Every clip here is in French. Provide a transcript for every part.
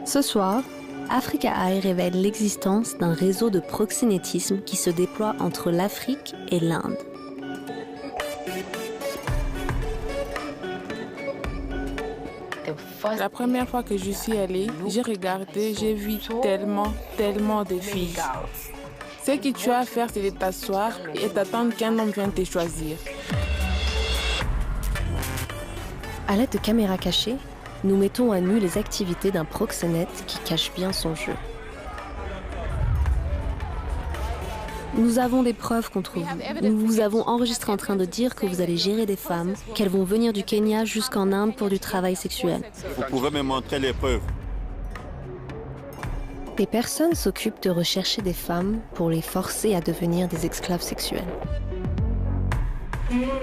Ce soir, Africa Eye révèle l'existence d'un réseau de proxénétisme qui se déploie entre l'Afrique et l'Inde. La première fois que je suis allée, j'ai regardé, j'ai vu tellement de filles. Ce que tu as à faire, c'est de t'asseoir et d'attendre qu'un homme vienne te choisir. À l'aide de caméras cachées, nous mettons à nu les activités d'un proxénète qui cache bien son jeu. Nous avons des preuves contre vous. Nous vous avons enregistré en train de dire que vous allez gérer des femmes, qu'elles vont venir du Kenya jusqu'en Inde pour du travail sexuel. Vous pouvez me montrer les preuves. Des personnes s'occupent de rechercher des femmes pour les forcer à devenir des esclaves sexuels.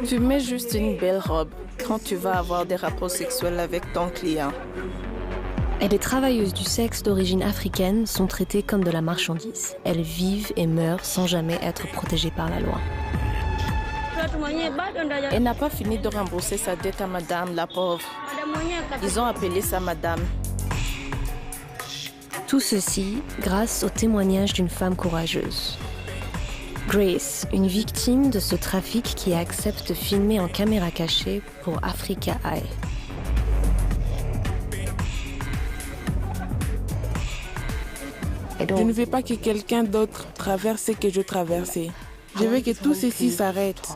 Tu mets juste une belle robe quand tu vas avoir des rapports sexuels avec ton client. Et les travailleuses du sexe d'origine africaine sont traitées comme de la marchandise. Elles vivent et meurent sans jamais être protégées par la loi. Elle n'a pas fini de rembourser sa dette à madame, la pauvre. Ils ont appelé ça madame. Tout ceci grâce au témoignage d'une femme courageuse. Grace, une victime de ce trafic qui accepte de filmer en caméra cachée pour Africa Eye. Je ne veux pas que quelqu'un d'autre traverse ce que je traversais. Je veux que tout ceci s'arrête.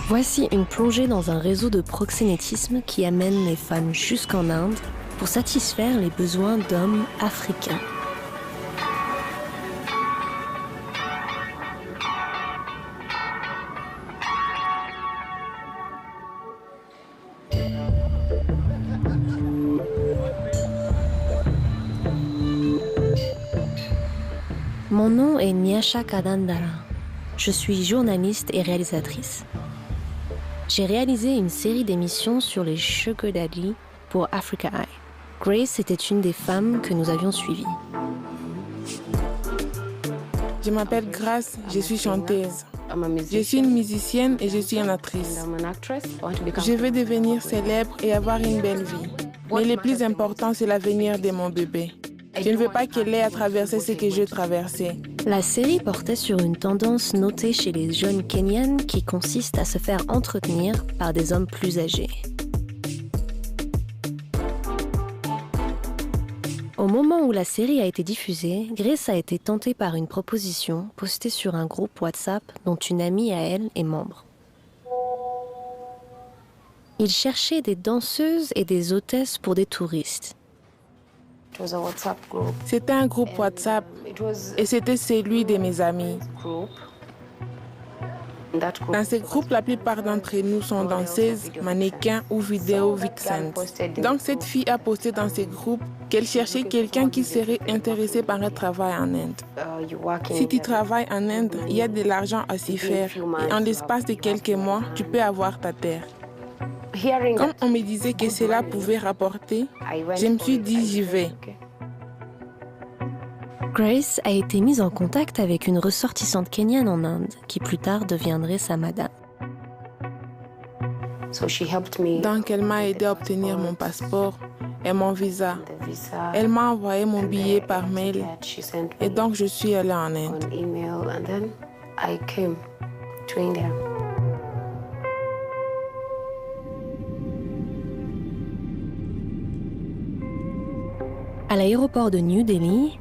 Voici une plongée dans un réseau de proxénétisme qui amène les femmes jusqu'en Inde pour satisfaire les besoins d'hommes africains. Mon nom est Nyasha Kadandara. Je suis journaliste et réalisatrice. J'ai réalisé une série d'émissions sur les Sugar Daddy pour Africa Eye. Grace était une des femmes que nous avions suivies. Je m'appelle Grace, je suis chanteuse. Je suis une musicienne et je suis une actrice. Je veux devenir célèbre et avoir une belle vie. Mais le plus important, c'est l'avenir de mon bébé. Je ne veux pas qu'elle ait à traverser ce que j'ai traversé. La série portait sur une tendance notée chez les jeunes Kenyans qui consiste à se faire entretenir par des hommes plus âgés. Au moment où la série a été diffusée, Grace a été tentée par une proposition postée sur un groupe WhatsApp dont une amie à elle est membre. Il cherchait des danseuses et des hôtesses pour des touristes. C'était un groupe WhatsApp et c'était celui de mes amis. Dans ce groupe, la plupart d'entre nous sont danseuses, mannequins ou vidéo vixens. Donc cette fille a posté dans ce groupe qu'elle cherchait quelqu'un qui serait intéressé par un travail en Inde. Si tu travailles en Inde, il y a de l'argent à s'y faire et en l'espace de quelques mois, tu peux avoir ta terre. Comme on me disait que cela pouvait rapporter, je me suis dit j'y vais. Grace a été mise en contact avec une ressortissante kenyane en Inde, qui plus tard deviendrait sa madame. Donc elle m'a aidé à obtenir mon passeport et mon visa. Elle m'a envoyé mon billet par mail et donc je suis allée en Inde. À l'aéroport de New Delhi,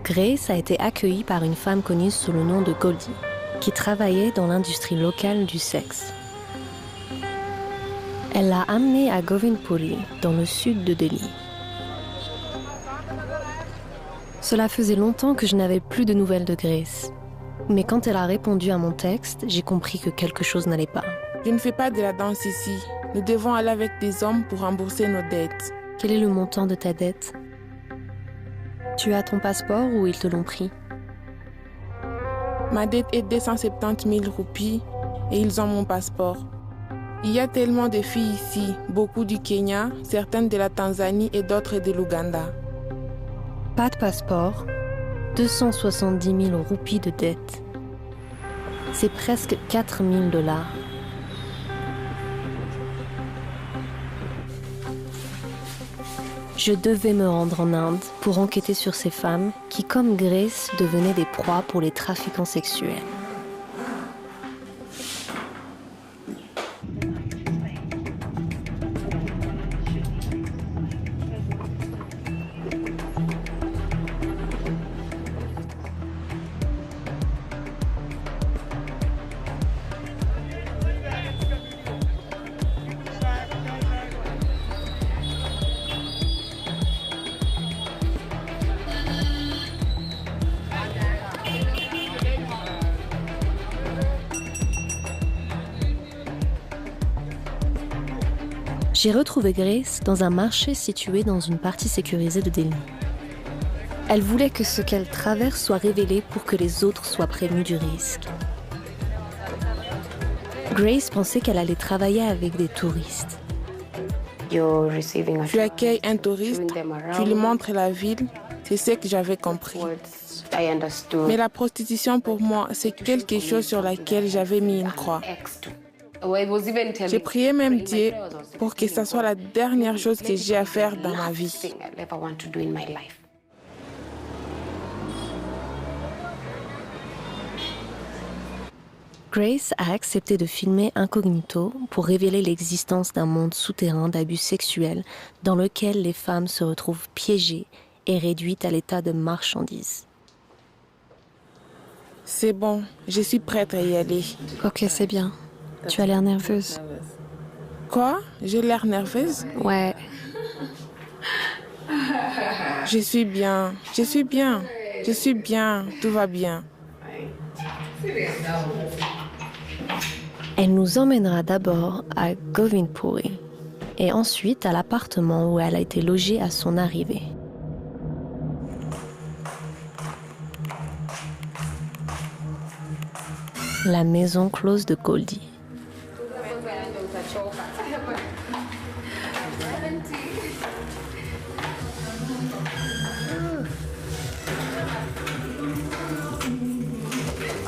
Grace a été accueillie par une femme connue sous le nom de Goldie, qui travaillait dans l'industrie locale du sexe. Elle l'a amenée à Govindpuri, dans le sud de Delhi. Cela faisait longtemps que je n'avais plus de nouvelles de Grace. Mais quand elle a répondu à mon texte, j'ai compris que quelque chose n'allait pas. Je ne fais pas de la danse ici. Nous devons aller avec des hommes pour rembourser nos dettes. Quel est le montant de ta dette ? Tu as ton passeport ou ils te l'ont pris? Ma dette est 270 000 roupies et ils ont mon passeport. Il y a tellement de filles ici, beaucoup du Kenya, certaines de la Tanzanie et d'autres de l'Ouganda. Pas de passeport, 270 000 roupies de dette. C'est presque 4 000 $. Je devais me rendre en Inde pour enquêter sur ces femmes qui, comme Grace, devenaient des proies pour les trafiquants sexuels. J'ai retrouvé Grace dans un marché situé dans une partie sécurisée de Delhi. Elle voulait que ce qu'elle traverse soit révélé pour que les autres soient prévenus du risque. Grace pensait qu'elle allait travailler avec des touristes. Tu accueilles un touriste, tu lui montres la ville, c'est ce que j'avais compris. Mais la prostitution pour moi, c'est quelque chose sur laquelle j'avais mis une croix. J'ai prié même Dieu pour que ce soit la dernière chose que j'ai à faire dans ma vie. Grace a accepté de filmer incognito pour révéler l'existence d'un monde souterrain d'abus sexuels dans lequel les femmes se retrouvent piégées et réduites à l'état de marchandises. C'est bon, je suis prête à y aller. Ok, c'est bien. Tu as l'air nerveuse. Quoi? J'ai l'air nerveuse? Ouais. Je suis bien, tout va bien. Elle nous emmènera d'abord à Govindpuri et ensuite à l'appartement où elle a été logée à son arrivée. La maison close de Goldie.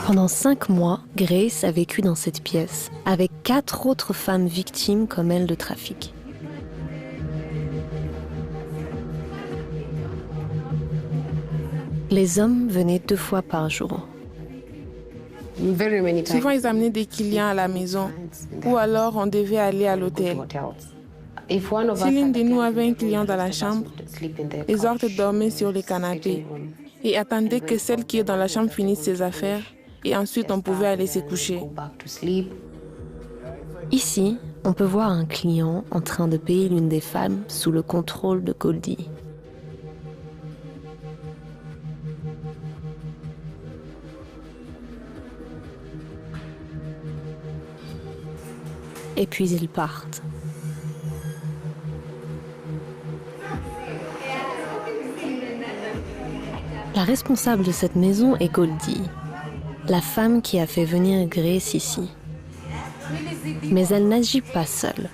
Pendant 5 mois, Grace a vécu dans cette pièce, avec 4 autres femmes victimes comme elle de trafic. Les hommes venaient 2 fois par jour. Souvent, ils amenaient des clients à la maison, ou alors on devait aller à l'hôtel. Si l'une de nous avait un client dans la chambre, les autres dormaient sur le canapé et attendaient que celle qui est dans la chambre finisse ses affaires. Et ensuite, on pouvait aller se coucher. Ici, on peut voir un client en train de payer l'une des femmes sous le contrôle de Goldie. Et puis ils partent. La responsable de cette maison est Goldie, la femme qui a fait venir Grace ici. Mais elle n'agit pas seule.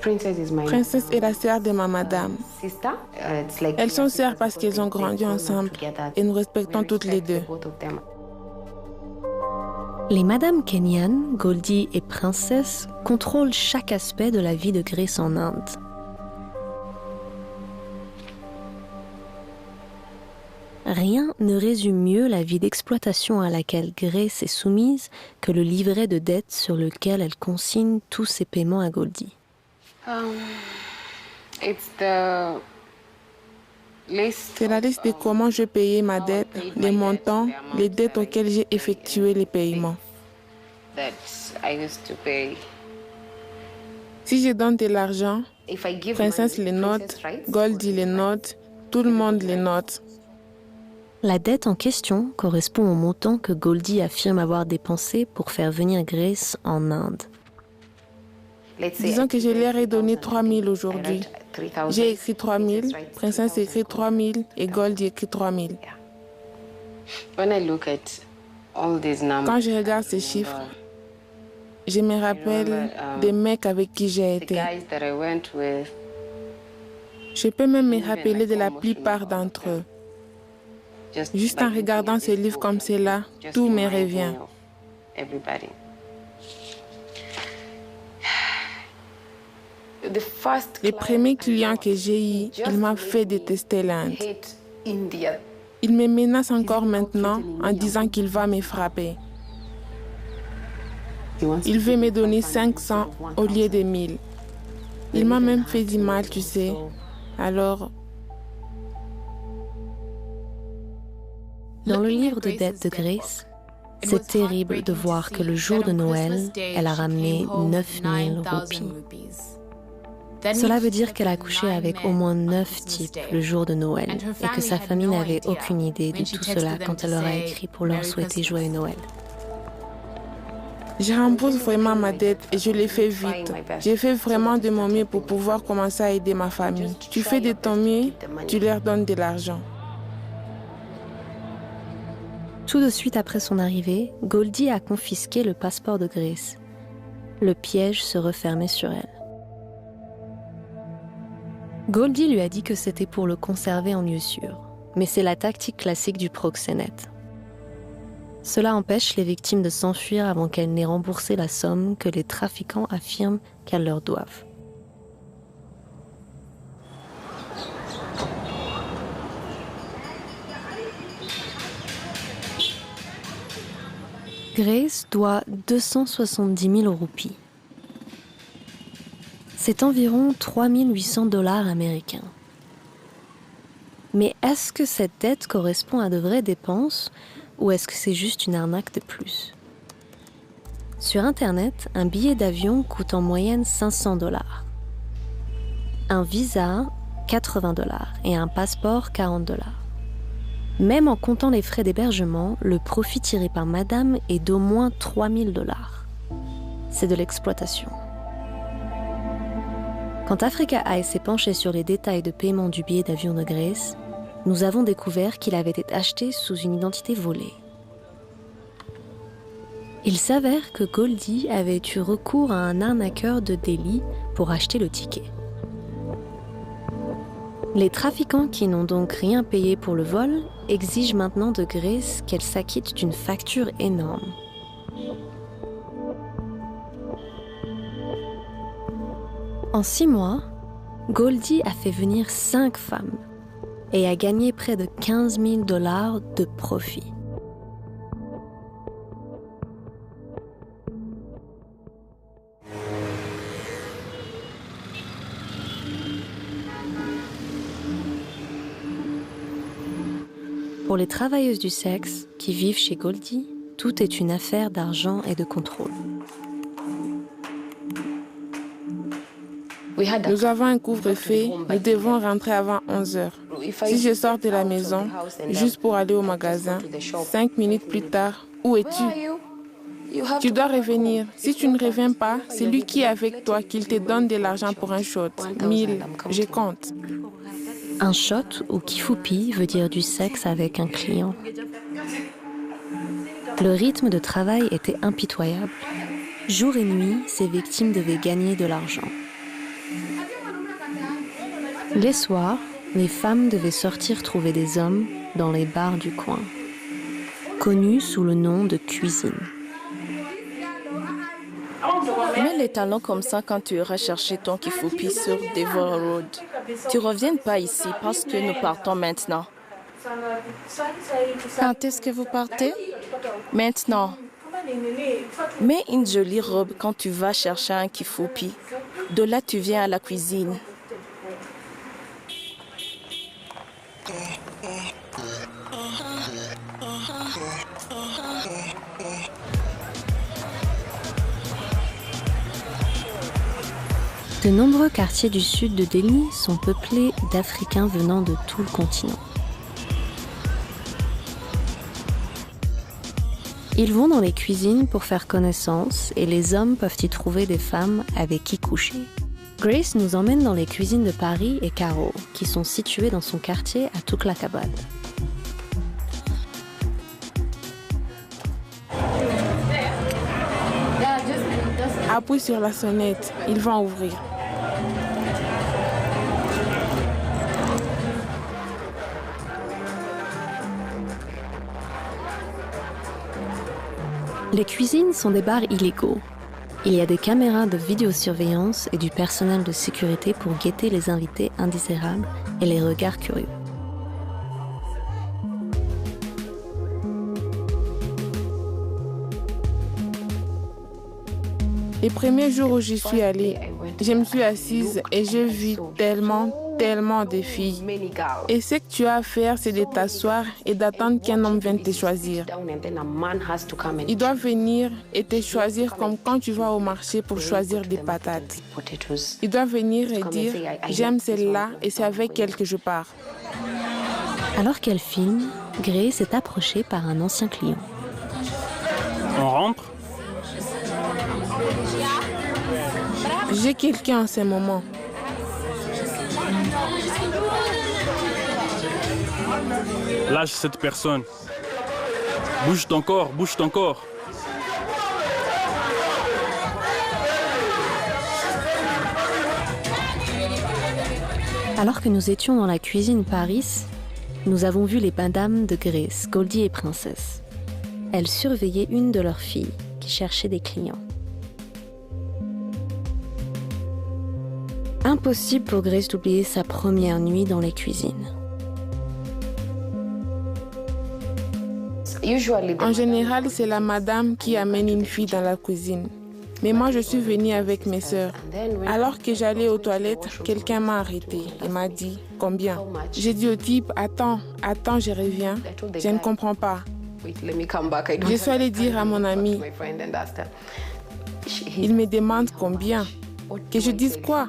Princesse est la sœur de ma madame. Elles sont sœurs parce qu'elles ont grandi ensemble et nous respectons toutes les deux. Les Madame Kenyan, Goldie et Princesse contrôlent chaque aspect de la vie de Grace en Inde. Rien ne résume mieux la vie d'exploitation à laquelle Grace est soumise que le livret de dette sur lequel elle consigne tous ses paiements à Goldie. C'est la liste de comment je payais ma dette, les montants, les dettes auxquelles j'ai effectué les paiements. Si je donne de l'argent, Princesse les note, Goldie les note, tout le monde les note. La dette en question correspond au montant que Goldie affirme avoir dépensé pour faire venir Grace en Inde. Disons que je leur ai donné 3 000 aujourd'hui. J'ai écrit 3 000, Princesse écrit 3 000 et Goldie écrit 3 000. Quand je regarde ces chiffres, je me rappelle des mecs avec qui j'ai été. Je peux même me rappeler de la plupart d'entre eux. Juste en regardant ces livres comme cela, tout me revient. Les premiers clients que j'ai eus, il m'a fait détester l'Inde. Il me menace encore maintenant en disant qu'il va me frapper. Il veut me donner 500 au lieu de 1000. Il m'a même fait du mal, tu sais. Alors... Dans le livre de dettes de Grace, c'est terrible de voir que le jour de Noël, elle a ramené 9000 roupies. Cela veut dire qu'elle a couché avec au moins 9 types le jour de Noël et que sa famille n'avait aucune idée de tout cela quand elle leur a écrit pour leur souhaiter joyeux Noël. Je rembourse vraiment ma dette et je l'ai fait vite. J'ai fait vraiment de mon mieux pour pouvoir commencer à aider ma famille. Tu fais de ton mieux, tu leur donnes de l'argent. Tout de suite après son arrivée, Goldie a confisqué le passeport de Grace. Le piège se refermait sur elle. Goldie lui a dit que c'était pour le conserver en lieu sûr, mais c'est la tactique classique du proxénète. Cela empêche les victimes de s'enfuir avant qu'elles n'aient remboursé la somme que les trafiquants affirment qu'elles leur doivent. Grace doit 270 000 roupies. C'est environ 3 800 $ américains. Mais est-ce que cette dette correspond à de vraies dépenses ou est-ce que c'est juste une arnaque de plus? Sur Internet, un billet d'avion coûte en moyenne 500 $. Un visa, 80 $ et un passeport, 40 $. Même en comptant les frais d'hébergement, le profit tiré par madame est d'au moins 3 000 $. C'est de l'exploitation. Quand Africa Eye s'est penché sur les détails de paiement du billet d'avion de Grace, nous avons découvert qu'il avait été acheté sous une identité volée. Il s'avère que Goldie avait eu recours à un arnaqueur de Delhi pour acheter le ticket. Les trafiquants qui n'ont donc rien payé pour le vol exigent maintenant de Grace qu'elle s'acquitte d'une facture énorme. En 6 mois, Goldie a fait venir 5 femmes et a gagné près de 15 000 $ de profit. Pour les travailleuses du sexe qui vivent chez Goldie, tout est une affaire d'argent et de contrôle. Nous avons un couvre-feu, nous devons rentrer avant 11 heures. Si je sors de la maison, juste pour aller au magasin, 5 minutes plus tard, où es-tu? Tu dois revenir. Si tu ne reviens pas, c'est lui qui est avec toi qu'il te donne de l'argent pour un shot. 1000, je compte. Un shot ou kifupi veut dire du sexe avec un client. Le rythme de travail était impitoyable. Jour et nuit, ces victimes devaient gagner de l'argent. Les soirs, les femmes devaient sortir trouver des hommes dans les bars du coin, connus sous le nom de cuisine. Mets les talons comme ça quand tu iras chercher ton kifupi sur Devon Road. Tu ne reviens pas ici parce que nous partons maintenant. Quand est-ce que vous partez? Maintenant. Mets une jolie robe quand tu vas chercher un kifupi. De là, tu viens à la cuisine. De nombreux quartiers du sud de Delhi sont peuplés d'Africains venant de tout le continent. Ils vont dans les cuisines pour faire connaissance et les hommes peuvent y trouver des femmes avec qui coucher. Grace nous emmène dans les cuisines de Paris et Caro, qui sont situées dans son quartier à Tughlakabad. Appuie sur la sonnette, ils vont ouvrir. Les cuisines sont des bars illégaux. Il y a des caméras de vidéosurveillance et du personnel de sécurité pour guetter les invités indésirables et les regards curieux. Les premiers jours où j'y suis allée, je me suis assise et j'ai vu tellement de filles. Et ce que tu as à faire, c'est de t'asseoir et d'attendre qu'un homme vienne te choisir. Il doit venir et te choisir comme quand tu vas au marché pour choisir des patates. Il doit venir et dire « J'aime celle-là et c'est avec elle que je pars ». Alors qu'elle filme, Grace est approchée par un ancien client. On rentre? J'ai quelqu'un en ce moment. Lâche cette personne. Bouge ton corps, bouge ton corps. Alors que nous étions dans la cuisine Paris, nous avons vu les madames de Grace, Goldie et Princess. Elles surveillaient une de leurs filles qui cherchait des clients. Impossible pour Grace d'oublier sa première nuit dans les cuisines. En général, c'est la madame qui amène une fille dans la cuisine. Mais moi, je suis venue avec mes sœurs. Alors que j'allais aux toilettes, quelqu'un m'a arrêté et m'a dit « Combien ?» J'ai dit au type « Attends, je reviens. Je ne comprends pas. » Je suis allée dire à mon ami. Il me demande combien. Que je dise quoi?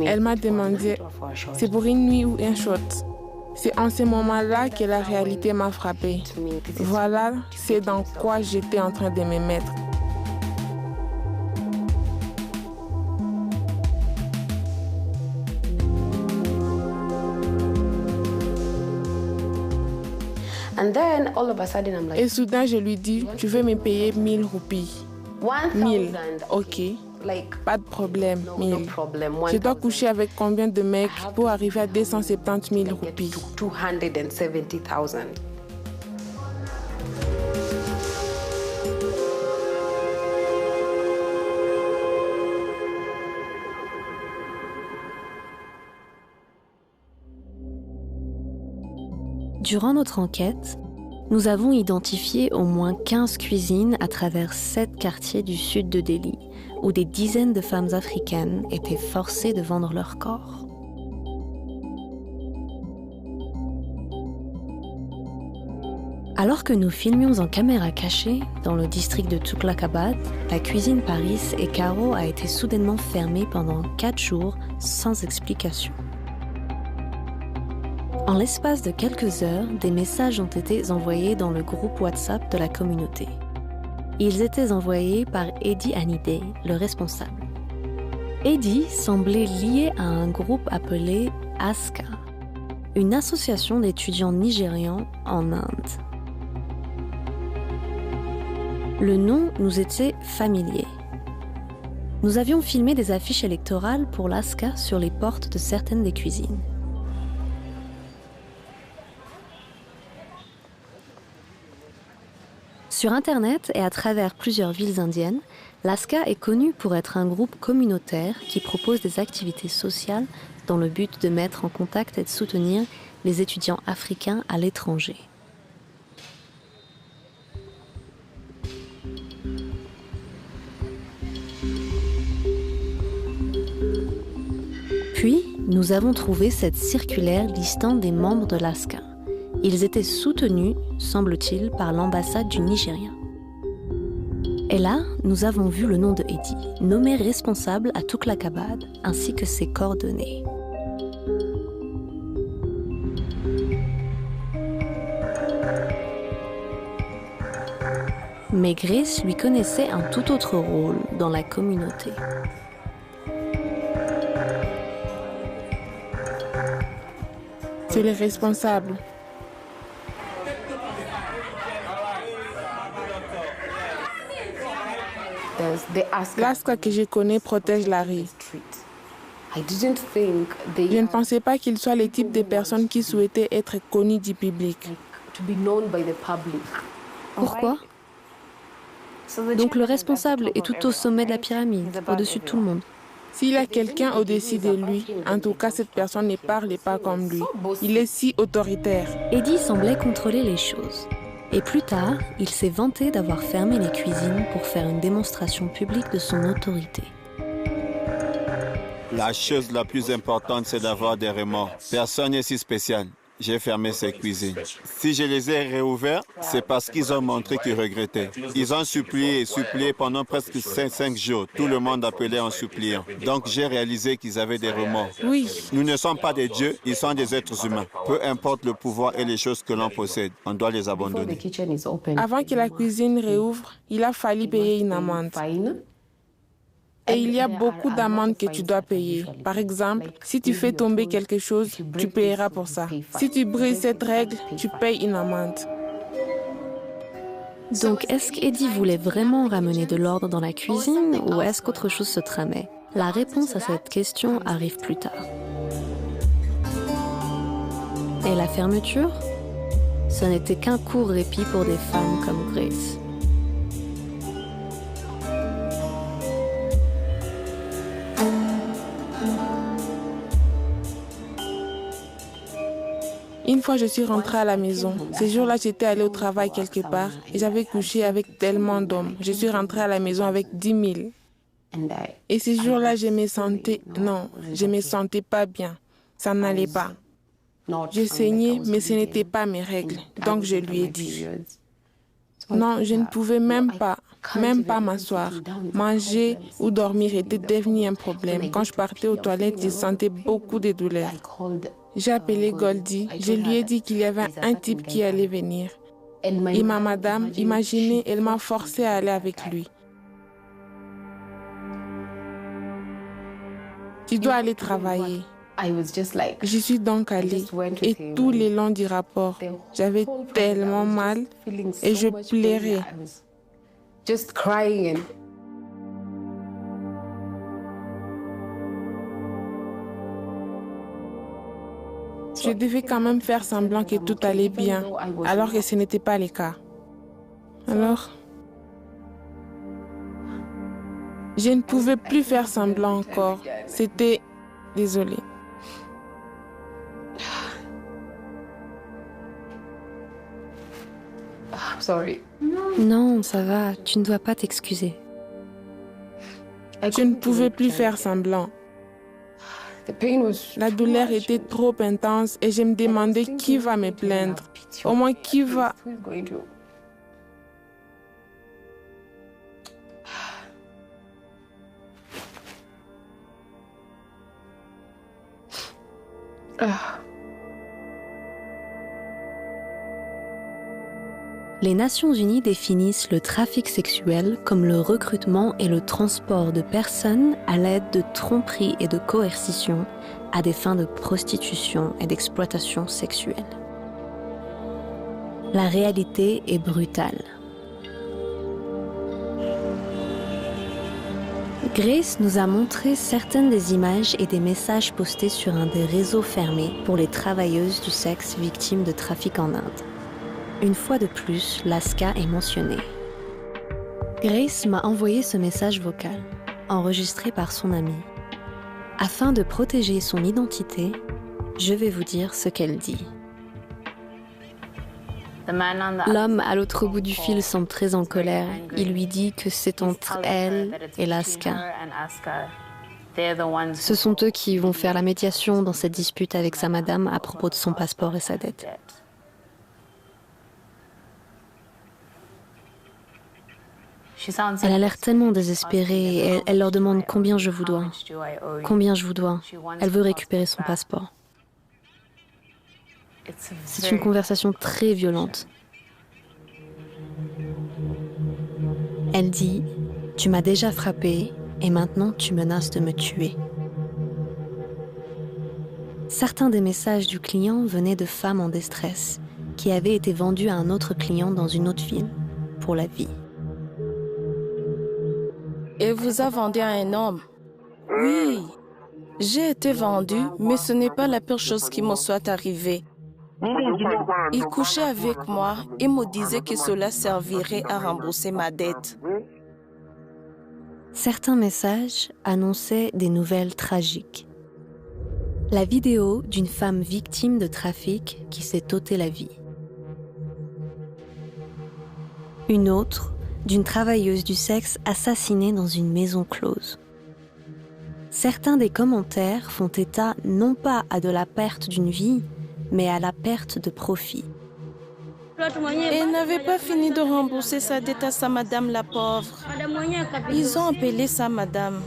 Elle m'a demandé « C'est pour une nuit ou un shot ?» C'est en ce moment-là que la réalité m'a frappée. Voilà, c'est dans quoi j'étais en train de me mettre. Et soudain, je lui dis, tu veux me payer 1000 roupies. 1000, ok. Pas de problème, 1000. Je dois coucher avec combien de mecs pour arriver à 270 000 roupies? Durant notre enquête, nous avons identifié au moins 15 cuisines à travers 7 quartiers du sud de Delhi, où des dizaines de femmes africaines étaient forcées de vendre leur corps. Alors que nous filmions en caméra cachée dans le district de Tughlaqabad, la cuisine Paris et Caro a été soudainement fermée pendant 4 jours sans explication. En l'espace de quelques heures, des messages ont été envoyés dans le groupe WhatsApp de la communauté. Ils étaient envoyés par Eddie Hanideh, le responsable. Eddie semblait lié à un groupe appelé ASCA, une association d'étudiants nigérians en Inde. Le nom nous était familier. Nous avions filmé des affiches électorales pour l'ASCA sur les portes de certaines des cuisines. Sur Internet et à travers plusieurs villes indiennes, l'ASCA est connu pour être un groupe communautaire qui propose des activités sociales dans le but de mettre en contact et de soutenir les étudiants africains à l'étranger. Puis, nous avons trouvé cette circulaire listant des membres de l'ASCA. Ils étaient soutenus, semble-t-il, par l'ambassade du Nigeria. Et là, nous avons vu le nom de Eddie, nommé responsable à Tughlaqabad, ainsi que ses coordonnées. Mais Grace lui connaissait un tout autre rôle dans la communauté. C'est le responsable. L'ASCA que je connais protège la rue. Je ne pensais pas qu'ils soient le type de personnes qui souhaitaient être connues du public. Pourquoi? Donc le responsable est tout au sommet de la pyramide, au-dessus de tout le monde. S'il y a quelqu'un au-dessus de lui, en tout cas, cette personne ne parle pas comme lui. Il est si autoritaire. Eddie semblait contrôler les choses. Et plus tard, il s'est vanté d'avoir fermé les cuisines pour faire une démonstration publique de son autorité. La chose la plus importante, c'est d'avoir des remords. Personne n'est si spécial. J'ai fermé ces cuisines. Si je les ai réouvertes, c'est parce qu'ils ont montré qu'ils regrettaient. Ils ont supplié et supplié pendant presque 5 jours. Tout le monde appelait en suppliant. Donc j'ai réalisé qu'ils avaient des remords. Oui. Nous ne sommes pas des dieux, ils sont des êtres humains. Peu importe le pouvoir et les choses que l'on possède, on doit les abandonner. Avant que la cuisine réouvre, il a fallu payer une amende. Et il y a beaucoup d'amendes que tu dois payer. Par exemple, si tu fais tomber quelque chose, tu payeras pour ça. Si tu brises cette règle, tu payes une amende. Donc est-ce qu'Eddie voulait vraiment ramener de l'ordre dans la cuisine ou est-ce qu'autre chose se tramait? La réponse à cette question arrive plus tard. Et la fermeture? Ce n'était qu'un court répit pour des femmes comme Grace. Une fois, je suis rentrée à la maison. Ce jour-là, j'étais allée au travail quelque part et j'avais couché avec tellement d'hommes. Je suis rentrée à la maison avec 10 000. Et ce jour-là, je me sentais pas bien. Ça n'allait pas. Je saignais, mais ce n'était pas mes règles. Donc, je lui ai dit. Non, je ne pouvais même pas m'asseoir. Manger ou dormir était devenu un problème. Quand je partais aux toilettes, je sentais beaucoup de douleurs. J'ai appelé Goldie. Je lui ai dit qu'il y avait un type qui allait venir. Et ma madame, imaginez, elle m'a forcé à aller avec lui. Tu dois aller travailler. J'y suis donc allée. Et tout le long du rapport, j'avais tellement mal et je pleurais. Je devais quand même faire semblant que tout allait bien, alors que ce n'était pas le cas. Alors, je ne pouvais plus faire semblant encore. C'était... Désolée. Non, ça va, tu ne dois pas t'excuser. Je ne pouvais plus faire semblant. La douleur était trop intense et je me demandais qui va me plaindre. Au moins qui va... Les Nations Unies définissent le trafic sexuel comme le recrutement et le transport de personnes à l'aide de tromperie et de coercition à des fins de prostitution et d'exploitation sexuelle. La réalité est brutale. Grace nous a montré certaines des images et des messages postés sur un des réseaux fermés pour les travailleuses du sexe victimes de trafic en Inde. Une fois de plus, l'ASCA est mentionnée. Grace m'a envoyé ce message vocal, enregistré par son amie. Afin de protéger son identité, je vais vous dire ce qu'elle dit. L'homme à l'autre bout du fil semble très en colère. Il lui dit que c'est entre elle et l'ASCA. Ce sont eux qui vont faire la médiation dans cette dispute avec sa madame à propos de son passeport et sa dette. Elle a l'air tellement désespérée et elle leur demande combien je vous dois. Combien je vous dois. Elle veut récupérer son passeport. C'est une conversation très violente. Elle dit « Tu m'as déjà frappé et maintenant tu menaces de me tuer ». Certains des messages du client venaient de femmes en détresse qui avaient été vendues à un autre client dans une autre ville pour la vie. Et vous a vendu à un homme? Oui, j'ai été vendue, mais ce n'est pas la pire chose qui me soit arrivée. Il couchait avec moi et me disait que cela servirait à rembourser ma dette. Certains messages annonçaient des nouvelles tragiques. La vidéo d'une femme victime de trafic qui s'est ôté la vie. Une autre d'une travailleuse du sexe assassinée dans une maison close. Certains des commentaires font état non pas à de la perte d'une vie, mais à la perte de profit. Elle n'avait pas fini de rembourser sa dette à sa madame la pauvre. Ils ont appelé sa madame.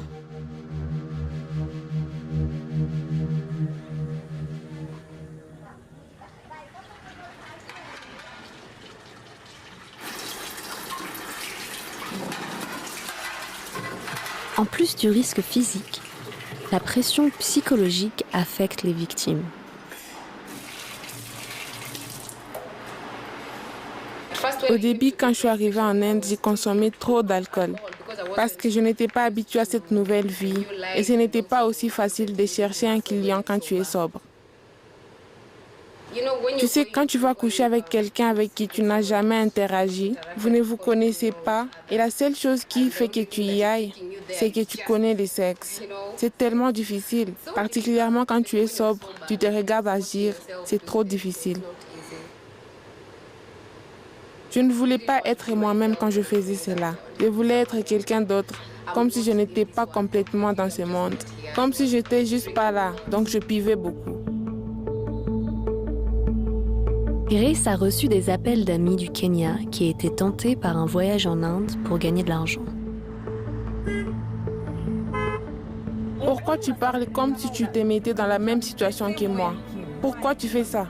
En plus du risque physique, la pression psychologique affecte les victimes. Au début, quand je suis arrivée en Inde, j'ai consommé trop d'alcool parce que je n'étais pas habituée à cette nouvelle vie et ce n'était pas aussi facile de chercher un client quand tu es sobre. Tu sais, quand tu vas coucher avec quelqu'un avec qui tu n'as jamais interagi, vous ne vous connaissez pas et la seule chose qui fait que tu y ailles, c'est que tu connais le sexe. C'est tellement difficile, particulièrement quand tu es sobre, tu te regardes agir, c'est trop difficile. Je ne voulais pas être moi-même quand je faisais cela. Je voulais être quelqu'un d'autre, comme si je n'étais pas complètement dans ce monde. Comme si j'étais juste pas là, donc je buvais beaucoup. Grace a reçu des appels d'amis du Kenya qui étaient tentés par un voyage en Inde pour gagner de l'argent. Pourquoi tu parles comme si tu te mettais dans la même situation que moi? Pourquoi tu fais ça?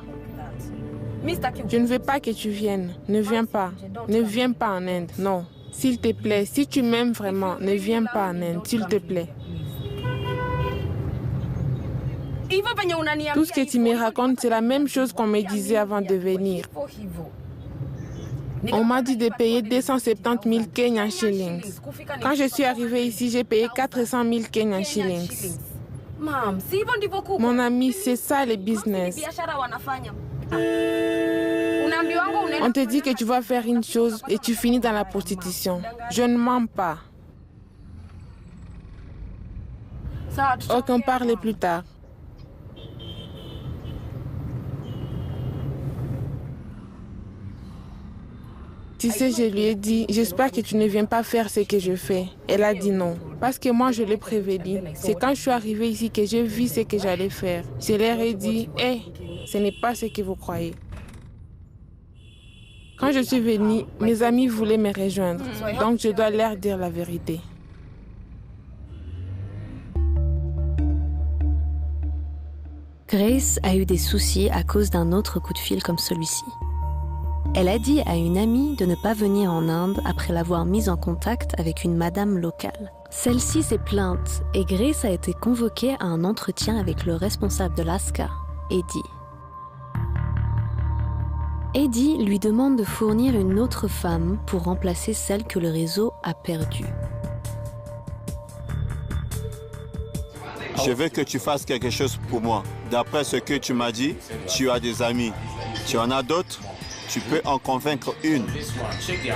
Je ne veux pas que tu viennes. Ne viens pas. Ne viens pas en Inde, non. S'il te plaît, si tu m'aimes vraiment, ne viens pas en Inde, s'il te plaît. Tout ce que tu me racontes, c'est la même chose qu'on me disait avant de venir. On m'a dit de payer 270 000 Kenyan shillings. Quand je suis arrivée ici, j'ai payé 400 000 Kenyan shillings. Mon ami, c'est ça le business. On te dit que tu vas faire une chose et tu finis dans la prostitution. Je ne mens pas. Ok, on parle plus tard. Tu sais, je lui ai dit, j'espère que tu ne viens pas faire ce que je fais. Elle a dit non. Parce que moi, je l'ai prévenu. C'est quand je suis arrivée ici que j'ai vu ce que j'allais faire. Je leur ai dit, hé, ce n'est pas ce que vous croyez. Quand je suis venue, mes amis voulaient me rejoindre. Donc, je dois leur dire la vérité. Grace a eu des soucis à cause d'un autre coup de fil comme celui-ci. Elle a dit à une amie de ne pas venir en Inde après l'avoir mise en contact avec une madame locale. Celle-ci s'est plainte et Grace a été convoquée à un entretien avec le responsable de l'ASCA, Eddie. Eddie lui demande de fournir une autre femme pour remplacer celle que le réseau a perdue. Je veux que tu fasses quelque chose pour moi. D'après ce que tu m'as dit, tu as des amis. Tu en as d'autres? Tu peux en convaincre une.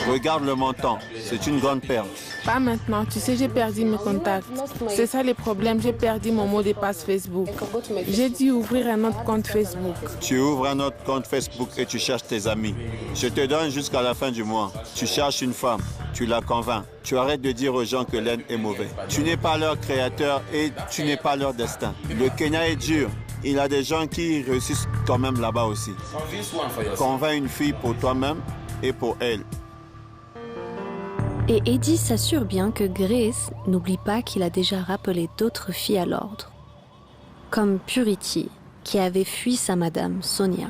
Regarde le montant, c'est une grande perte. Pas maintenant, tu sais, j'ai perdu mes contacts. C'est ça le problème, j'ai perdu mon mot de passe Facebook. J'ai dû ouvrir un autre compte Facebook. Tu ouvres un autre compte Facebook et tu cherches tes amis. Je te donne jusqu'à la fin du mois. Tu cherches une femme, tu la convaincs. Tu arrêtes de dire aux gens que l'Inde est mauvais. Tu n'es pas leur créateur et tu n'es pas leur destin. Le Kenya est dur. Il y a des gens qui réussissent quand même là-bas aussi. Convainc une fille pour toi-même et pour elle. Et Eddie s'assure bien que Grace n'oublie pas qu'il a déjà rappelé d'autres filles à l'ordre. Comme Purity, qui avait fui sa madame, Sonia.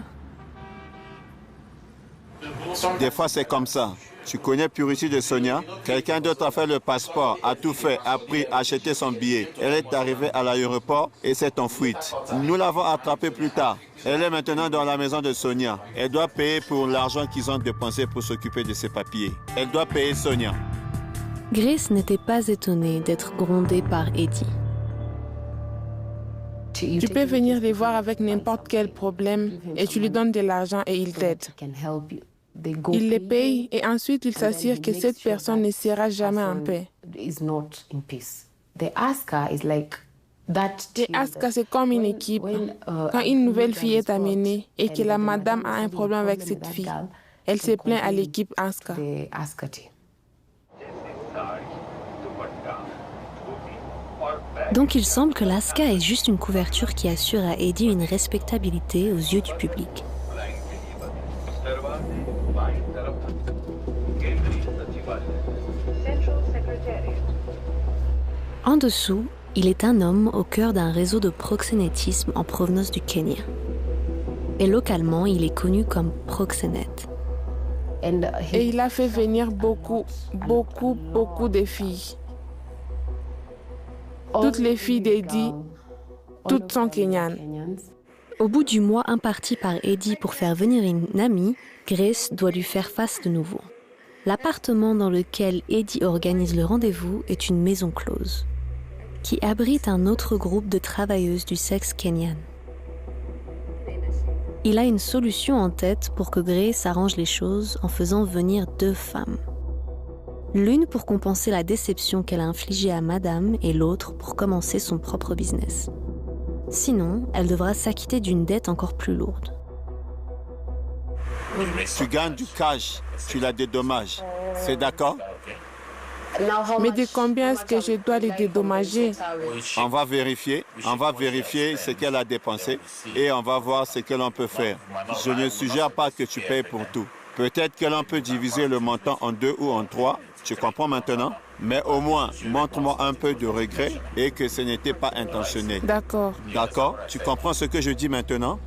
Des fois, c'est comme ça. Tu connais Purity de Sonia? Quelqu'un d'autre a fait le passeport, a tout fait, a pris, a acheté son billet. Elle est arrivée à l'aéroport et s'est en fuite. Nous l'avons attrapée plus tard. Elle est maintenant dans la maison de Sonia. Elle doit payer pour l'argent qu'ils ont dépensé pour s'occuper de ses papiers. Elle doit payer Sonia. Grace n'était pas étonnée d'être grondée par Eddie. Tu peux venir les voir avec n'importe quel problème et tu lui donnes de l'argent et ils t'aident. Ils les payent et ensuite ils s'assurent que cette personne ne sera jamais en paix. Et Aska, c'est comme une équipe. Quand une nouvelle fille est amenée et que la madame a un problème avec cette fille, elle se plaint à l'équipe Aska. Donc il semble que l'ASCA est juste une couverture qui assure à Eddie une respectabilité aux yeux du public. En dessous, il est un homme au cœur d'un réseau de proxénétisme en provenance du Kenya. Et localement, il est connu comme proxénète. Et il a fait venir beaucoup de filles. Toutes les filles d'Eddie, toutes sont kenyanes. Au bout du mois imparti par Eddie pour faire venir une amie, Grace doit lui faire face de nouveau. L'appartement dans lequel Eddie organise le rendez-vous est une maison close, qui abrite un autre groupe de travailleuses du sexe kenyan. Il a une solution en tête pour que Grace arrange les choses en faisant venir 2 femmes. L'une pour compenser la déception qu'elle a infligée à madame et l'autre pour commencer son propre business. Sinon, elle devra s'acquitter d'une dette encore plus lourde. Tu gagnes du cash, tu la dédommages. C'est d'accord? Mais de combien est-ce que je dois les dédommager? On va vérifier ce qu'elle a dépensé et on va voir ce que l'on peut faire. Je ne suggère pas que tu payes pour tout. Peut-être que l'on peut diviser le montant en 2 ou en 3, tu comprends maintenant? Mais au moins, montre-moi un peu de regret et que ce n'était pas intentionnel. D'accord. D'accord? Tu comprends ce que je dis maintenant?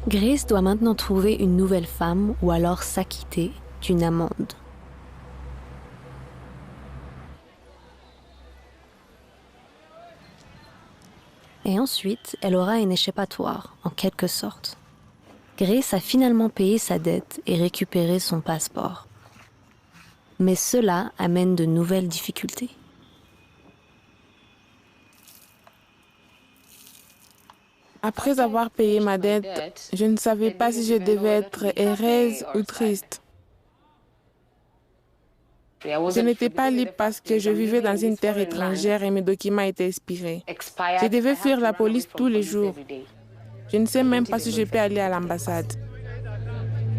Grace doit maintenant trouver une nouvelle femme ou alors s'acquitter d'une amende. Et ensuite, elle aura un échappatoire, en quelque sorte. Grace a finalement payé sa dette et récupéré son passeport. Mais cela amène de nouvelles difficultés. Après avoir payé ma dette, je ne savais pas si je devais être heureuse ou triste. Je n'étais pas libre parce que je vivais dans une terre étrangère et mes documents étaient expirés. Je devais fuir la police tous les jours. Je ne sais même pas si je peux aller à l'ambassade.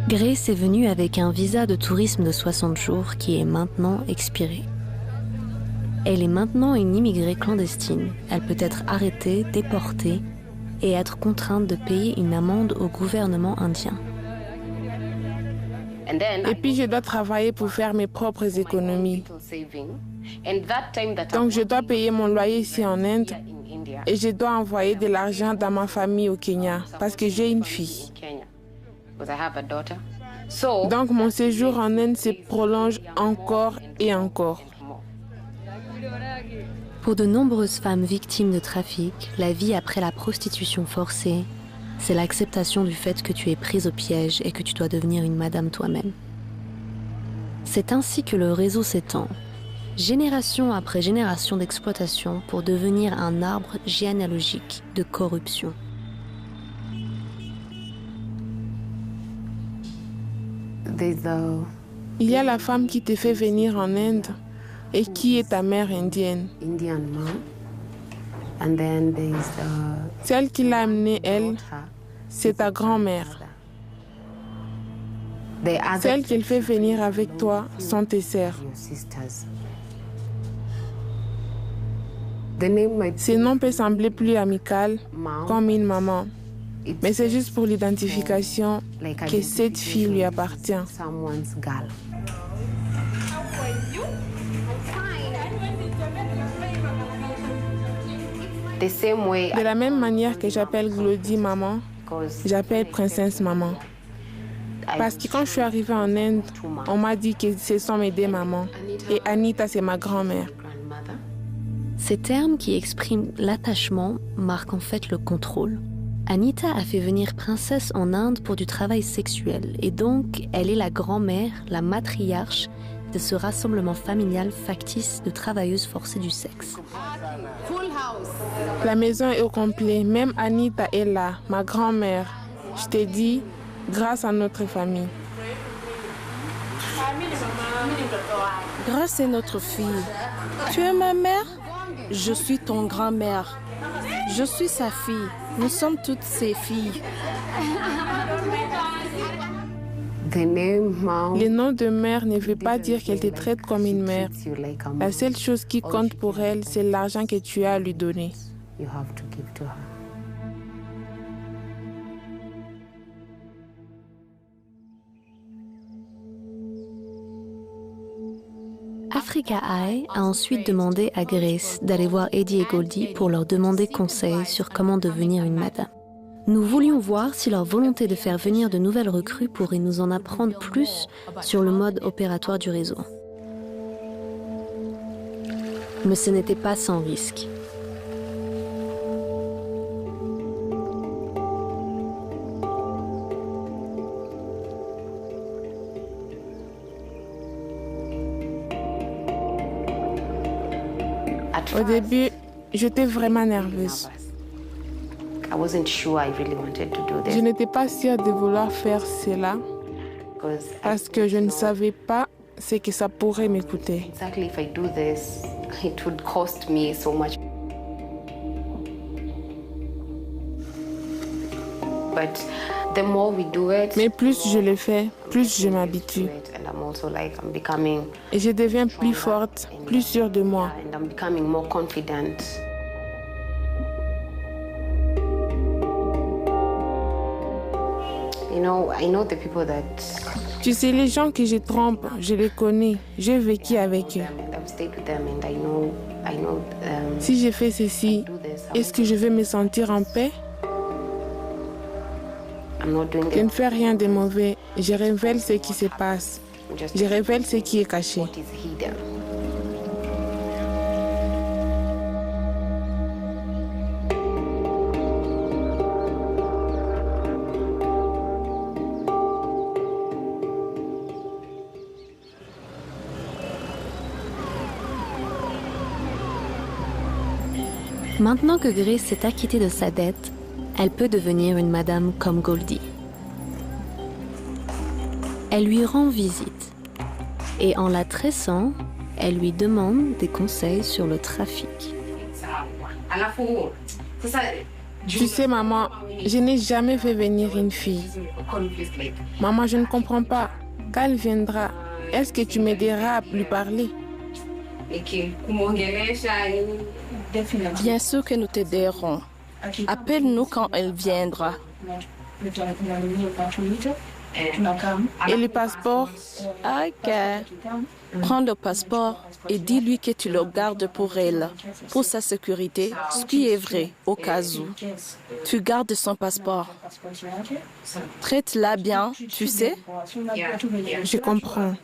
Grace est venue avec un visa de tourisme de 60 jours qui est maintenant expiré. Elle est maintenant une immigrée clandestine. Elle peut être arrêtée, déportée et être contrainte de payer une amende au gouvernement indien. Et puis je dois travailler pour faire mes propres économies. Donc je dois payer mon loyer ici en Inde et je dois envoyer de l'argent dans ma famille au Kenya parce que j'ai une fille. Donc mon séjour en Inde se prolonge encore et encore. Pour de nombreuses femmes victimes de trafic, la vie après la prostitution forcée, c'est l'acceptation du fait que tu es prise au piège et que tu dois devenir une madame toi-même. C'est ainsi que le réseau s'étend, génération après génération d'exploitation pour devenir un arbre généalogique de corruption. Il y a la femme qui te fait venir en Inde et qui est ta mère indienne. Celle qui l'a amenée, elle, c'est ta grand-mère. Celles qu'elle fait venir avec toi sont tes sœurs. Ces noms peuvent sembler plus amical, comme une maman, mais c'est juste pour l'identification que cette fille lui appartient. De la même manière que j'appelle Glody maman, j'appelle Princesse maman. Parce que quand je suis arrivée en Inde, on m'a dit que ce sont mes 2 mamans. Et Anita, c'est ma grand-mère. Ces termes qui expriment l'attachement marquent en fait le contrôle. Anita a fait venir Princesse en Inde pour du travail sexuel et donc elle est la grand-mère, la matriarche de ce rassemblement familial factice de travailleuses forcées du sexe. La maison est au complet, même Anita est là, ma grand-mère. Je t'ai dit, grâce à notre famille. Grâce à notre fille. Tu es ma mère? Je suis ton grand-mère. Je suis sa fille. Nous sommes toutes ses filles. Le nom de mère ne veut pas dire qu'elle te traite comme une mère. La seule chose qui compte pour elle, c'est l'argent que tu as à lui donner. Africa Eye a ensuite demandé à Grace d'aller voir Eddie et Goldie pour leur demander conseil sur comment devenir une madame. Nous voulions voir si leur volonté de faire venir de nouvelles recrues pourrait nous en apprendre plus sur le mode opératoire du réseau. Mais ce n'était pas sans risque. Au début, j'étais vraiment nerveuse. Je n'étais pas sûre de vouloir faire cela parce que je ne savais pas ce que ça pourrait me coûter. Mais plus je le fais, plus je m'habitue. Et je deviens plus forte, plus sûre de moi. Tu sais, les gens que je trompe, je les connais. J'ai vécu avec eux. Si je fais ceci, est-ce que je vais me sentir en paix? Je ne fais rien de mauvais. Je révèle ce qui se passe. Je révèle ce qui est caché. Maintenant que Grace s'est acquittée de sa dette, elle peut devenir une madame comme Goldie. Elle lui rend visite et en la tressant, elle lui demande des conseils sur le trafic. Tu sais, maman, je n'ai jamais fait venir une fille. Maman, je ne comprends pas. Quand elle viendra, est-ce que tu m'aideras à lui parler? Bien sûr que nous t'aiderons. Appelle-nous quand elle viendra. Et le passeport? Ok. Prends le passeport et dis-lui que tu le gardes pour elle, pour sa sécurité, ce qui est vrai, au cas où. Tu gardes son passeport. Traite-la bien, tu sais? Je comprends.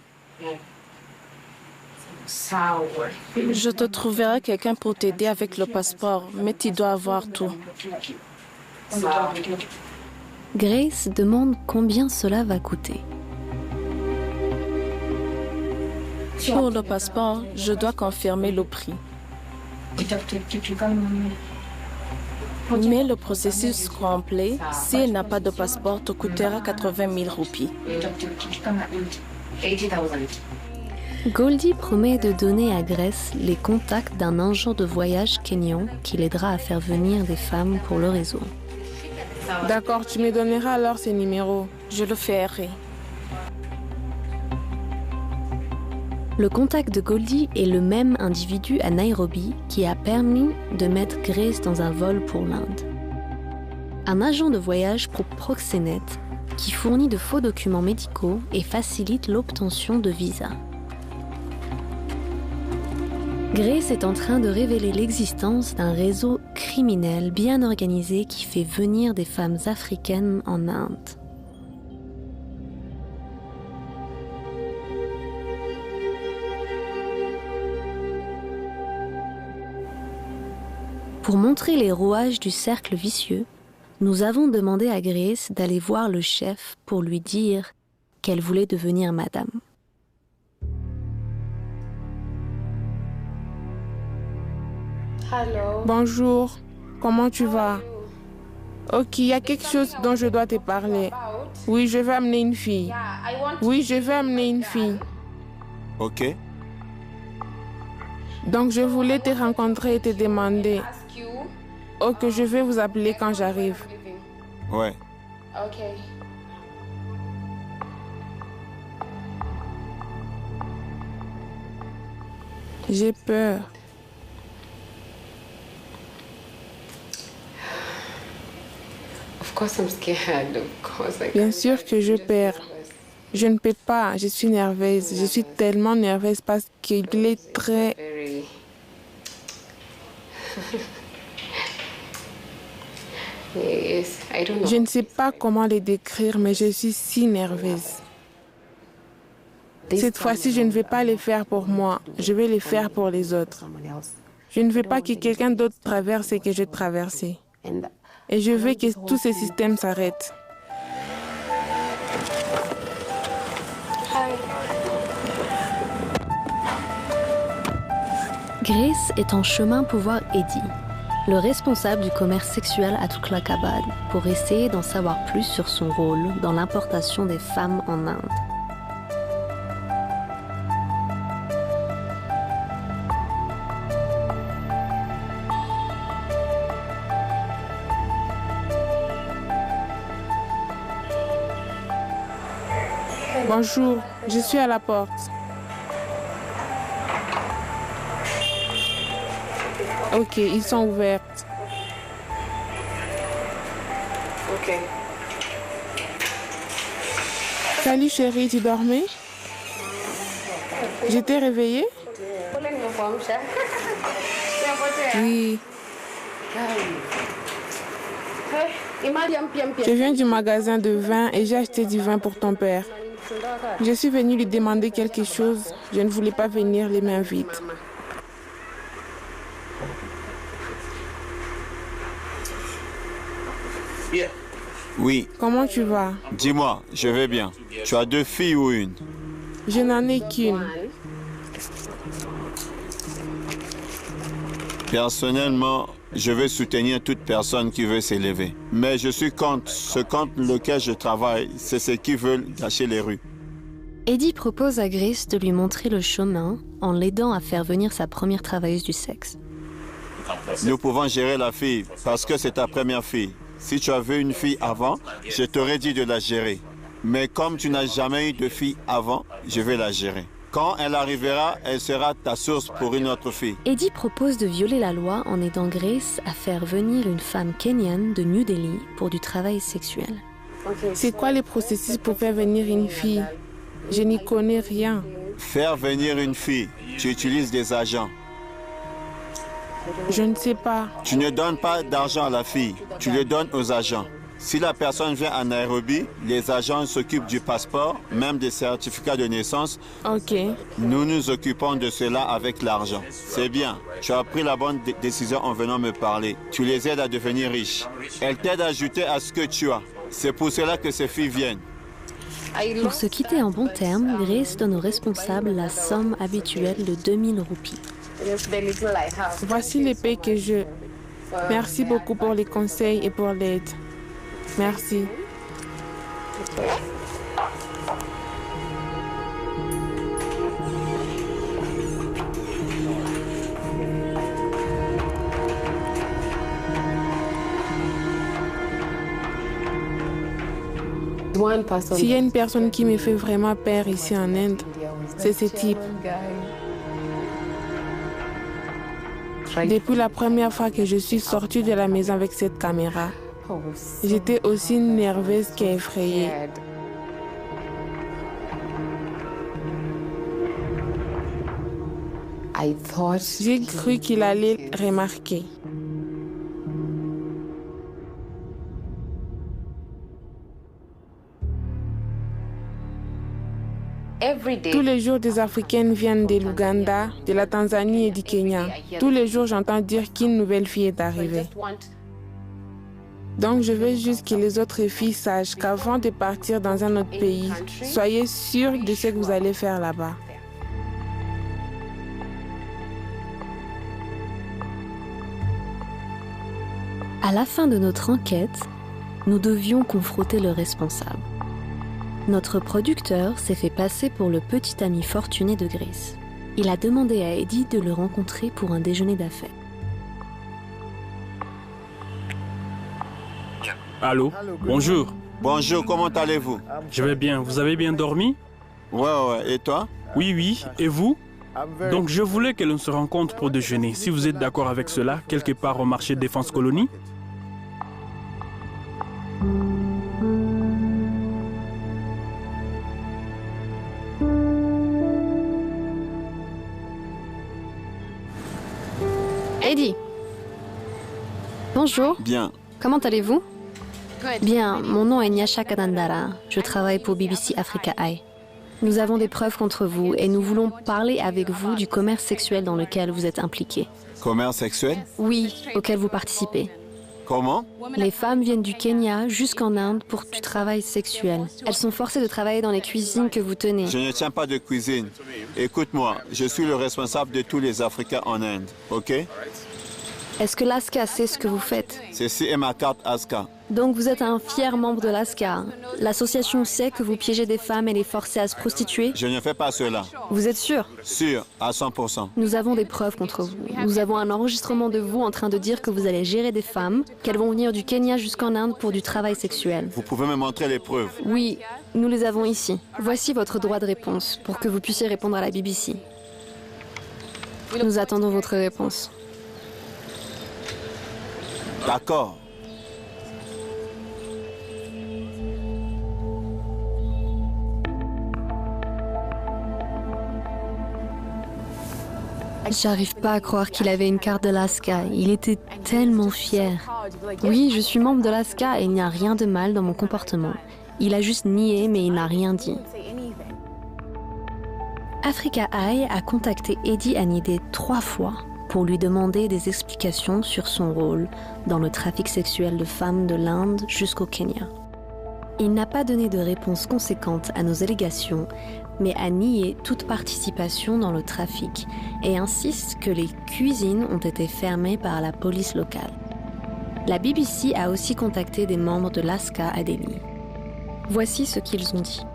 Je te trouverai quelqu'un pour t'aider avec le passeport, mais tu dois avoir tout. Grace demande combien cela va coûter. Pour le passeport, je dois confirmer le prix. Mais le processus complet, si elle n'a pas de passeport, te coûtera 80 000 roupies. Goldie promet de donner à Grace les contacts d'un agent de voyage kényan qui l'aidera à faire venir des femmes pour le réseau. D'accord, tu me donneras alors ces numéros. Je le ferai. Le contact de Goldie est le même individu à Nairobi qui a permis de mettre Grace dans un vol pour l'Inde. Un agent de voyage pour proxénète qui fournit de faux documents médicaux et facilite l'obtention de visas. Grace est en train de révéler l'existence d'un réseau criminel bien organisé qui fait venir des femmes africaines en Inde. Pour montrer les rouages du cercle vicieux, nous avons demandé à Grace d'aller voir le chef pour lui dire qu'elle voulait devenir madame. Bonjour, comment tu vas? Ok, il y a quelque chose dont je dois te parler. Oui, je vais amener une fille. Oui, je vais amener une fille. Ok. Donc, je voulais te rencontrer et te demander. Ok, je vais vous appeler quand j'arrive. Ouais. J'ai peur. Bien sûr que je perds. Je ne peux pas, je suis nerveuse. Je suis tellement nerveuse parce qu'il est très... Je ne sais pas comment le décrire, mais je suis si nerveuse. Cette fois-ci, je ne vais pas les faire pour moi, je vais les faire pour les autres. Je ne veux pas que quelqu'un d'autre traverse ce que j'ai traversé. Et je veux que tous ces systèmes s'arrêtent. Grace est en chemin pour voir Eddie, le responsable du commerce sexuel à Tuklakabad, pour essayer d'en savoir plus sur son rôle dans l'importation des femmes en Inde. Bonjour, je suis à la porte. Ok, ils sont ouvertes. Ok. Salut chérie, tu dormais? Je t'ai réveillée? Oui. Je viens du magasin de vin et j'ai acheté du vin pour ton père. Je suis venue lui demander quelque chose. Je ne voulais pas venir les mains vides. Oui. Comment tu vas? Dis-moi, je vais bien. Tu as 2 filles ou une? Je n'en ai qu'une. Personnellement, je veux soutenir toute personne qui veut s'élever. Mais je suis contre ce contre lequel je travaille, c'est ceux qui veulent gâcher les rues. Eddie propose à Grace de lui montrer le chemin en l'aidant à faire venir sa première travailleuse du sexe. Nous pouvons gérer la fille parce que c'est ta première fille. Si tu avais une fille avant, je t'aurais dit de la gérer. Mais comme tu n'as jamais eu de fille avant, je vais la gérer. Quand elle arrivera, elle sera ta source pour une autre fille. Eddie propose de violer la loi en aidant Grace à faire venir une femme kenyane de New Delhi pour du travail sexuel. C'est quoi les processus pour faire venir une fille? Je n'y connais rien. Faire venir une fille, tu utilises des agents. Je ne sais pas. Tu ne donnes pas d'argent à la fille, tu le donnes aux agents. Si la personne vient à Nairobi, les agents s'occupent du passeport, même des certificats de naissance. Ok. Nous nous occupons de cela avec l'argent. C'est bien. Tu as pris la bonne décision en venant me parler. Tu les aides à devenir riches. Elles t'aident à ajouter à ce que tu as. C'est pour cela que ces filles viennent. Pour se quitter en bons termes, Grace donne au responsable la somme habituelle de 2000 roupies. Voici l'épée que je... Merci beaucoup pour les conseils et pour l'aide. Merci. S'il y a une personne qui me fait vraiment peur ici en Inde, c'est ce type. Depuis la première fois que je suis sortie de la maison avec cette caméra, j'étais aussi nerveuse qu'effrayée. J'ai cru qu'il allait remarquer. Tous les jours, des Africaines viennent de l'Ouganda, de la Tanzanie et du Kenya. Tous les jours, j'entends dire qu'une nouvelle fille est arrivée. Donc, je veux juste que les autres filles sachent qu'avant de partir dans un autre pays, soyez sûrs de ce que vous allez faire là-bas. À la fin de notre enquête, nous devions confronter le responsable. Notre producteur s'est fait passer pour le petit ami fortuné de Grace. Il a demandé à Eddie de le rencontrer pour un déjeuner d'affaires. Allô, bonjour. Bonjour, comment allez-vous? Je vais bien, vous avez bien dormi? Ouais, et toi? Oui, et vous? Donc je voulais que l'on se rencontre pour déjeuner. Si vous êtes d'accord avec cela, quelque part au marché Défense Colonie? Eddie. Bonjour. Bien. Comment allez-vous? Bien, mon nom est Nyasha Kadandara. Je travaille pour BBC Africa Eye. Nous avons des preuves contre vous et nous voulons parler avec vous du commerce sexuel dans lequel vous êtes impliqué. Commerce sexuel? Oui, auquel vous participez. Comment? Les femmes viennent du Kenya jusqu'en Inde pour du travail sexuel. Elles sont forcées de travailler dans les cuisines que vous tenez. Je ne tiens pas de cuisine. Écoute-moi, je suis le responsable de tous les Africains en Inde, ok? Est-ce que l'ASCA sait ce que vous faites? Ceci est ma carte ASCA. Donc vous êtes un fier membre de l'ASCA. L'association sait que vous piégez des femmes et les forcez à se prostituer? Je ne fais pas cela. Vous êtes sûr? Sûr, à 100%. Nous avons des preuves contre vous. Nous avons un enregistrement de vous en train de dire que vous allez gérer des femmes, qu'elles vont venir du Kenya jusqu'en Inde pour du travail sexuel. Vous pouvez me montrer les preuves? Oui, nous les avons ici. Voici votre droit de réponse pour que vous puissiez répondre à la BBC. Nous attendons votre réponse. D'accord. J'arrive pas à croire qu'il avait une carte de l'ASCA. Il était tellement fier. Oui, je suis membre de l'ASCA et il n'y a rien de mal dans mon comportement. Il a juste nié, mais il n'a rien dit. Africa Eye a contacté Eddie Anidé 3 fois pour lui demander des explications sur son rôle dans le trafic sexuel de femmes de l'Inde jusqu'au Kenya. Il n'a pas donné de réponse conséquente à nos allégations, mais a nié toute participation dans le trafic et insiste que les cuisines ont été fermées par la police locale. La BBC a aussi contacté des membres de l'ASCA à Delhi. Voici ce qu'ils ont dit.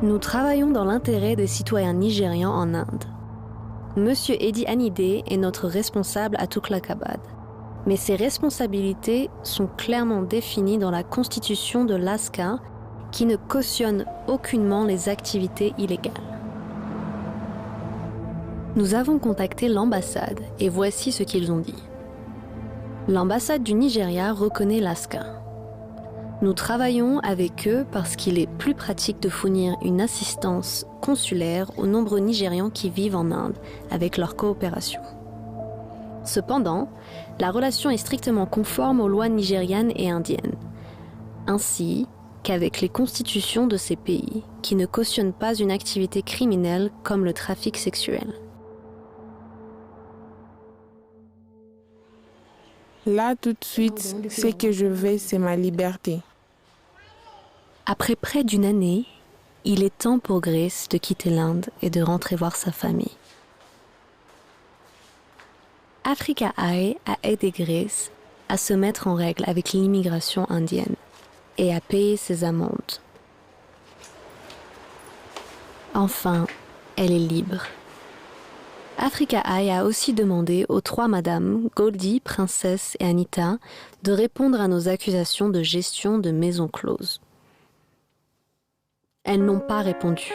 Nous travaillons dans l'intérêt des citoyens nigérians en Inde. Monsieur Eddie Anidé est notre responsable à Tughlaqabad. Mais ses responsabilités sont clairement définies dans la constitution de l'ASCA qui ne cautionne aucunement les activités illégales. Nous avons contacté l'ambassade et voici ce qu'ils ont dit. L'ambassade du Nigeria reconnaît l'ASCA. Nous travaillons avec eux parce qu'il est plus pratique de fournir une assistance consulaire aux nombreux Nigérians qui vivent en Inde avec leur coopération. Cependant, la relation est strictement conforme aux lois nigérianes et indiennes, ainsi qu'avec les constitutions de ces pays qui ne cautionnent pas une activité criminelle comme le trafic sexuel. Là, tout de suite, ce que je veux, c'est ma liberté. Après près d'une année, il est temps pour Grace de quitter l'Inde et de rentrer voir sa famille. Africa Eye a aidé Grace à se mettre en règle avec l'immigration indienne et à payer ses amendes. Enfin, elle est libre. Africa Eye a aussi demandé aux 3 madames, Goldie, Princesse et Anita, de répondre à nos accusations de gestion de maisons closes. Elles n'ont pas répondu.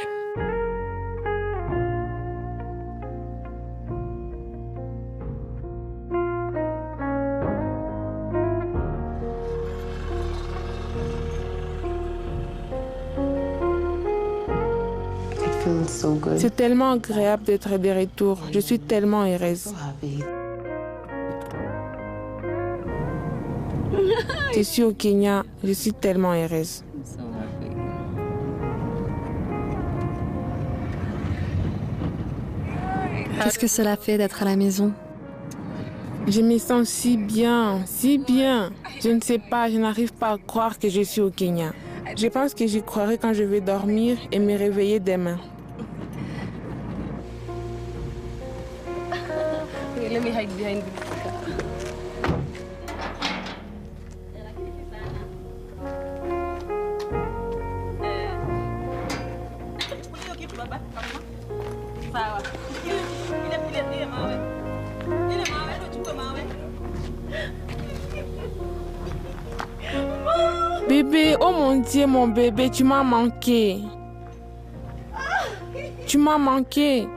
C'est tellement agréable d'être de retour. Je suis tellement heureuse. Je suis au Kenya. Je suis tellement heureuse. Qu'est-ce que cela fait d'être à la maison? Je me sens si bien, si bien. Je ne sais pas, je n'arrive pas à croire que je suis au Kenya. Je pense que j'y croirai quand je vais dormir et me réveiller demain. Bébé, oh mon Dieu, mon bébé, tu m'as manqué. Tu m'as manqué.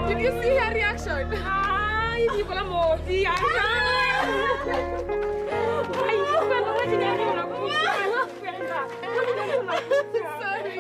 Did you see her reaction? People are more. Sorry.